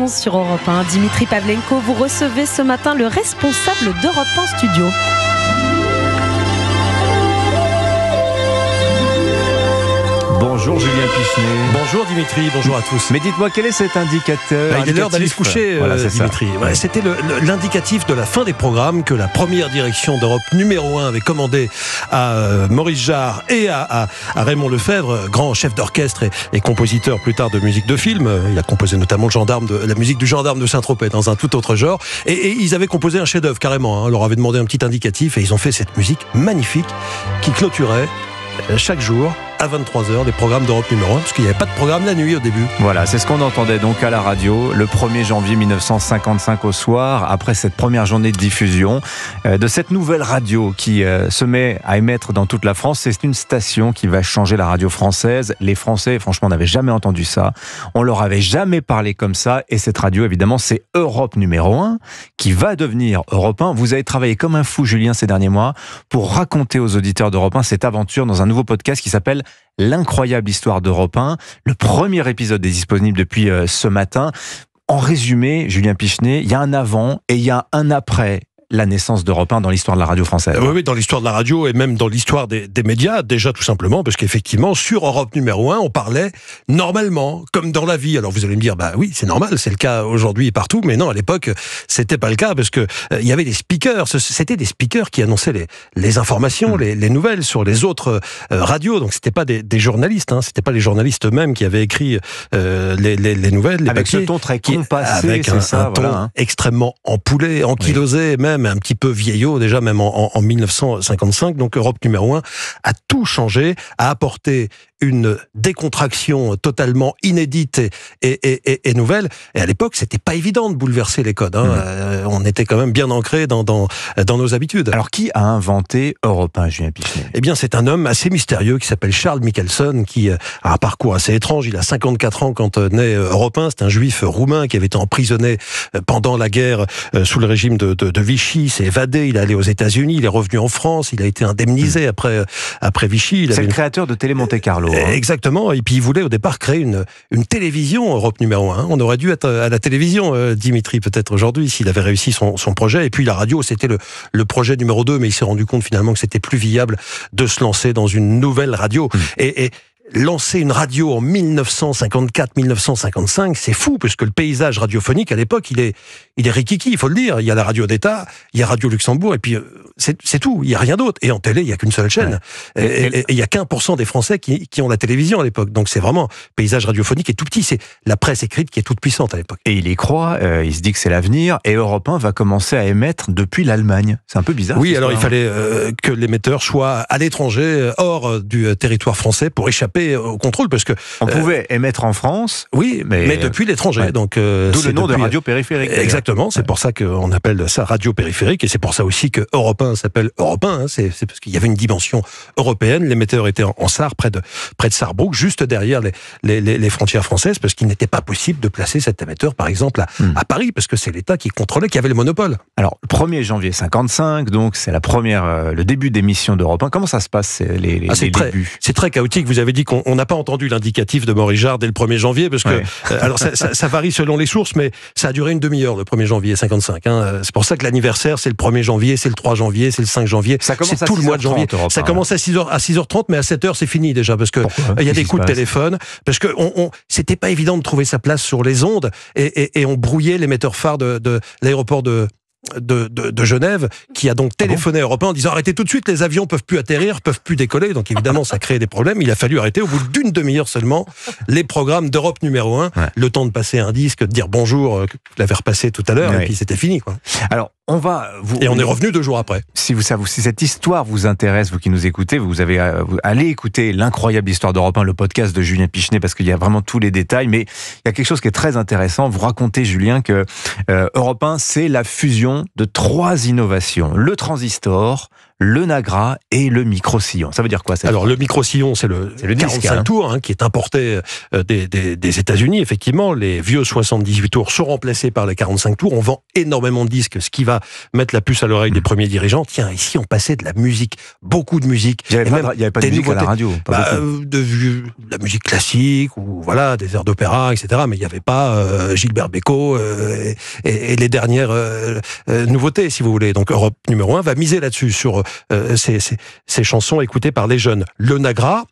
Sur Europe 1, Dimitri Pavlenko, vous recevez ce matin le responsable d'Europe 1 Studio. Bonjour Julien Pichenet. Bonjour Dimitri, bonjour à tous. Mais dites-moi, quel est cet indicateur? Il est l'heure d'aller se coucher, voilà, Dimitri. Ouais, c'était l'indicatif de la fin des programmes que la première direction d'Europe numéro 1 avait commandé à Maurice Jarre et à Raymond Lefebvre, grand chef d'orchestre et compositeur plus tard de musique de film. Il a composé notamment la musique du Gendarme de Saint-Tropez dans un tout autre genre. Et ils avaient composé un chef-d'œuvre carrément. On leur avait demandé un petit indicatif et ils ont fait cette musique magnifique qui clôturait chaque jour à 23h, des programmes d'Europe numéro 1, parce qu'il n'y avait pas de programme la nuit au début. Voilà, c'est ce qu'on entendait donc à la radio le 1er janvier 1955 au soir, après cette première journée de diffusion de cette nouvelle radio qui se met à émettre dans toute la France. C'est une station qui va changer la radio française. Les Français, franchement, n'avaient jamais entendu ça. On leur avait jamais parlé comme ça. Et cette radio, évidemment, c'est Europe numéro 1 qui va devenir Europe 1. Vous avez travaillé comme un fou, Julien, ces derniers mois pour raconter aux auditeurs d'Europe 1 cette aventure dans un nouveau podcast qui s'appelle L'incroyable histoire d'Europe 1. Le premier épisode est disponible depuis ce matin. En résumé, Julien Pichenet, il y a un avant et il y a un après la naissance d'Europe 1 dans l'histoire de la radio française. Oui, dans l'histoire de la radio et même dans l'histoire des médias, déjà tout simplement, parce qu'effectivement, sur Europe numéro 1, on parlait normalement, comme dans la vie. Alors vous allez me dire, bah oui, c'est normal, c'est le cas aujourd'hui et partout, mais non, à l'époque, c'était pas le cas, parce que il y avait des speakers, c'était des speakers qui annonçaient les informations, les nouvelles sur les autres radios, donc c'était pas des journalistes, hein, c'était pas les journalistes eux-mêmes qui avaient écrit les nouvelles, les avec papiers. Ce ton très compassé, avec c'est ça, un ton voilà, hein. extrêmement ampulé, ankylosé, même un petit peu vieillot, déjà même en 1955. Donc Europe numéro 1 a tout changé, a apporté une décontraction totalement inédite et nouvelle. Et à l'époque, c'était pas évident de bouleverser les codes. Hein. On était quand même bien ancrés dans nos habitudes. Alors, qui a inventé Europe 1, Julien Pichenet? Eh bien, c'est un homme assez mystérieux qui s'appelle Charles Michelson, qui a un parcours assez étrange. Il a 54 ans quand naît Europe 1. C'est un juif roumain qui avait été emprisonné pendant la guerre sous le régime de Vichy. Il s'est évadé, il est allé aux États-Unis, il est revenu en France, il a été indemnisé après Vichy. C'est le créateur de Télé Monte Carlo. Exactement, et puis il voulait au départ créer une télévision Europe numéro 1. On aurait dû être à la télévision, Dimitri, peut-être aujourd'hui, s'il avait réussi son projet. Et puis la radio, c'était le projet numéro 2, mais il s'est rendu compte finalement que c'était plus viable de se lancer dans une nouvelle radio. Et lancer une radio en 1954-1955, c'est fou, parce que le paysage radiophonique, à l'époque, il est rikiki, il faut le dire. Il y a la radio d'État, il y a Radio Luxembourg, et puis c'est tout, il n'y a rien d'autre. Et en télé, il n'y a qu'une seule chaîne. Ouais. Et il n'y a qu'1% des Français qui ont la télévision à l'époque. Donc c'est vraiment, paysage radiophonique est tout petit, c'est la presse écrite qui est toute puissante à l'époque. Et il y croit, il se dit que c'est l'avenir, et Europe 1 va commencer à émettre depuis l'Allemagne. C'est un peu bizarre. Oui, alors il fallait que l'émetteur soit à l'étranger, hors du territoire français, pour échapper au contrôle, parce que on pouvait émettre en France, oui, mais depuis l'étranger. Ouais. Donc d'où le nom de radio périphérique. Exactement, c'est pour ça qu'on appelle ça radio périphérique, et c'est pour ça aussi que Europe 1 s'appelle Europe 1. Hein, c'est parce qu'il y avait une dimension européenne. L'émetteur était en Sarre, près de Sarrebruck, juste derrière les frontières françaises, parce qu'il n'était pas possible de placer cet émetteur, par exemple, à Paris, parce que c'est l'État qui contrôlait, qui avait le monopole. Alors, 1er janvier 55, donc c'est le début d'émission d'Europe 1. Comment ça se passe, les débuts? C'est très chaotique. Vous avez dit qu'on n'a pas entendu l'indicatif de Maurice Jarre dès le 1er janvier, parce que alors ça varie selon les sources, mais ça a duré une demi-heure, le 1er janvier 55. Hein. C'est pour ça que l'anniversaire, c'est le 1er janvier, c'est le 3 janvier, c'est le 5 janvier. C'est tout le mois de janvier. Ça commence à 6h30, mais à 7h, c'est fini déjà, parce que il y a des coups de téléphone, parce que c'était pas évident de trouver sa place sur les ondes, et on brouillait l'émetteur phare de l'aéroport de Genève, qui a donc téléphoné à Europe 1 en disant arrêtez tout de suite, les avions peuvent plus atterrir, peuvent plus décoller. Donc évidemment ça crée des problèmes. Il a fallu arrêter au bout d'une demi-heure seulement les programmes d'Europe numéro 1, le temps de passer un disque, de dire bonjour, que je l'avais repassé tout à l'heure, et puis c'était fini, quoi. Alors on est revenu 2 jours après. Si cette histoire vous intéresse, vous qui nous écoutez, allez écouter l'incroyable histoire d'Europe 1, le podcast de Julien Pichenet, parce qu'il y a vraiment tous les détails. Mais il y a quelque chose qui est très intéressant. Vous racontez, Julien, que Europe 1, c'est la fusion de 3 innovations: le transistor, le Nagra et le micro-sillon. Ça veut dire quoi? Alors le micro-sillon, c'est le 45 tours qui est importé des États-Unis. Effectivement, les vieux 78 tours sont remplacés par les 45 tours. On vend énormément de disques, ce qui va mettre la puce à l'oreille des premiers dirigeants. Tiens, ici on passait de la musique, beaucoup de musique. Il n'y avait pas de musique à la radio. De la musique classique ou voilà des airs d'opéra, etc. Mais il n'y avait pas Gilbert Bécaud et les dernières nouveautés, si vous voulez. Donc Europe numéro 1 va miser là-dessus sur ces chansons écoutées par les jeunes. Le Nagra,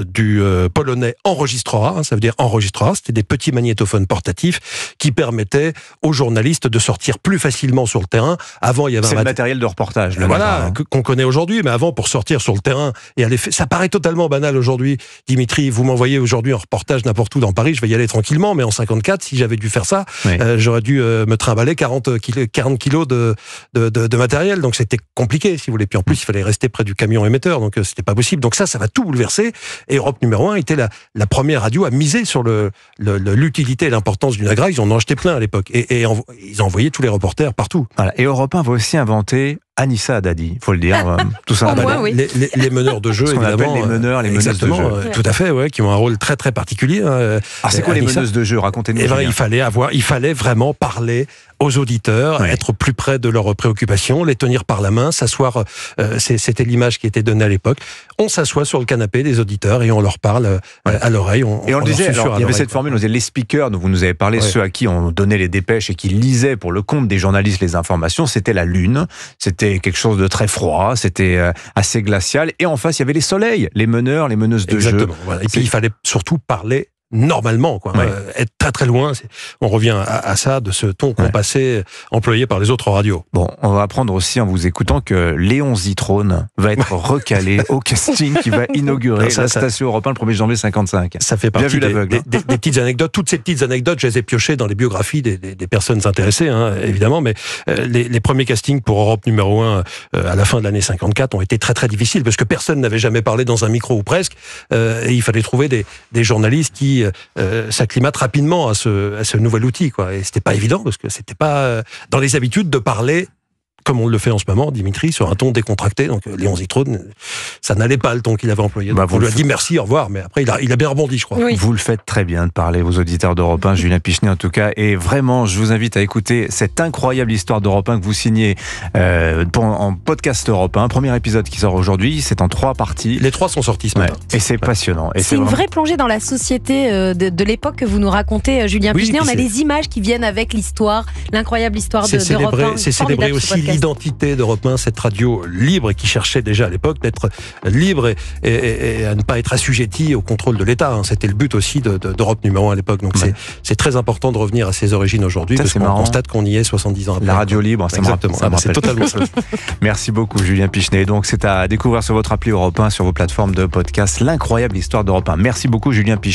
du polonais enregistrera, ça veut dire enregistrera, c'était des petits magnétophones portatifs qui permettaient aux journalistes de sortir plus facilement sur le terrain. Avant, il y avait le matériel de reportage. Voilà, qu'on connaît aujourd'hui, mais avant, pour sortir sur le terrain et aller, ça paraît totalement banal aujourd'hui. Dimitri, vous m'envoyez aujourd'hui un reportage n'importe où dans Paris, je vais y aller tranquillement, mais en 54, si j'avais dû faire ça, j'aurais dû me trimballer 40 kilos de matériel, donc c'était compliqué, si vous voulez. Puis en plus, il fallait rester près du camion émetteur, donc c'était pas possible. Donc ça va tout bouleverser. Et Europe numéro 1 était la première radio à miser sur l'utilité et l'importance du Nagra. Ils en ont acheté plein à l'époque. Et ils ont envoyé tous les reporters partout. Voilà. Et Europe 1 va aussi inventer Anissa Haddadi, il faut le dire, tout ça. Les meneurs de jeu, évidemment. Appelle les meneurs, les meneuses de jeu. Tout à fait, qui ont un rôle très très particulier. Alors c'est quoi Anissa, les meneuses de jeu? Racontez-nous. Il fallait vraiment parler aux auditeurs, être plus près de leurs préoccupations, les tenir par la main, s'asseoir. C'était l'image qui était donnée à l'époque. On s'assoit sur le canapé des auditeurs et on leur parle à l'oreille. Et on le disait, il y avait cette formule, on disait les speakers dont vous nous avez parlé, ceux à qui on donnait les dépêches et qui lisaient pour le compte des journalistes les informations, c'était la lune, c'était quelque chose de très froid, c'était assez glacial. Et en face, il y avait les soleils, les meneurs, les meneuses de jeu. Voilà. Et puis il fallait surtout parler normalement, être très très loin. On revient à ça, de ce ton compassé employé par les autres radios. Bon, on va apprendre aussi en vous écoutant que Léon Zitrone va être recalé au casting qui va inaugurer la station Europe 1 le 1er janvier 55. Ça fait partie des petites anecdotes. Toutes ces petites anecdotes, je les ai piochées dans les biographies des personnes intéressées, évidemment, mais les premiers castings pour Europe numéro 1 à la fin de l'année 54 ont été très très difficiles parce que personne n'avait jamais parlé dans un micro ou presque, et il fallait trouver des journalistes qui s'acclimatent rapidement à ce nouvel outil, et c'était pas évident parce que c'était pas dans les habitudes de parler comme on le fait en ce moment, Dimitri, sur un ton décontracté. Donc Léon Zitrone, ça n'allait pas le ton qu'il avait employé. On lui a dit merci, au revoir, mais après il a bien rebondi, je crois. Oui. Vous le faites très bien de parler, vos auditeurs d'Europe 1, Julien Pichenet en tout cas, et vraiment, je vous invite à écouter cette incroyable histoire d'Europe 1 que vous signez en podcast Europe 1. Premier épisode qui sort aujourd'hui, c'est en 3 parties. Les 3 sont sortis ce matin. Et c'est passionnant. Et c'est une vraie plongée dans la société de l'époque que vous nous racontez, Julien Pichenet. On a des images qui viennent avec l'histoire, l'incroyable histoire d'Europe 1. C'est célébrer aussi l'identité d'Europe 1, cette radio libre qui cherchait déjà à l'époque d'être libre et à ne pas être assujetti au contrôle de l'État. C'était le but aussi d'Europe numéro 1 à l'époque. Donc c'est très important de revenir à ses origines aujourd'hui parce qu'on constate qu'on y est 70 ans après. La radio libre, exactement. C'est totalement ça. Merci beaucoup Julien Pichenet. Donc c'est à découvrir sur votre appli Europe 1, sur vos plateformes de podcast, l'incroyable histoire d'Europe 1. Merci beaucoup Julien Pichenet.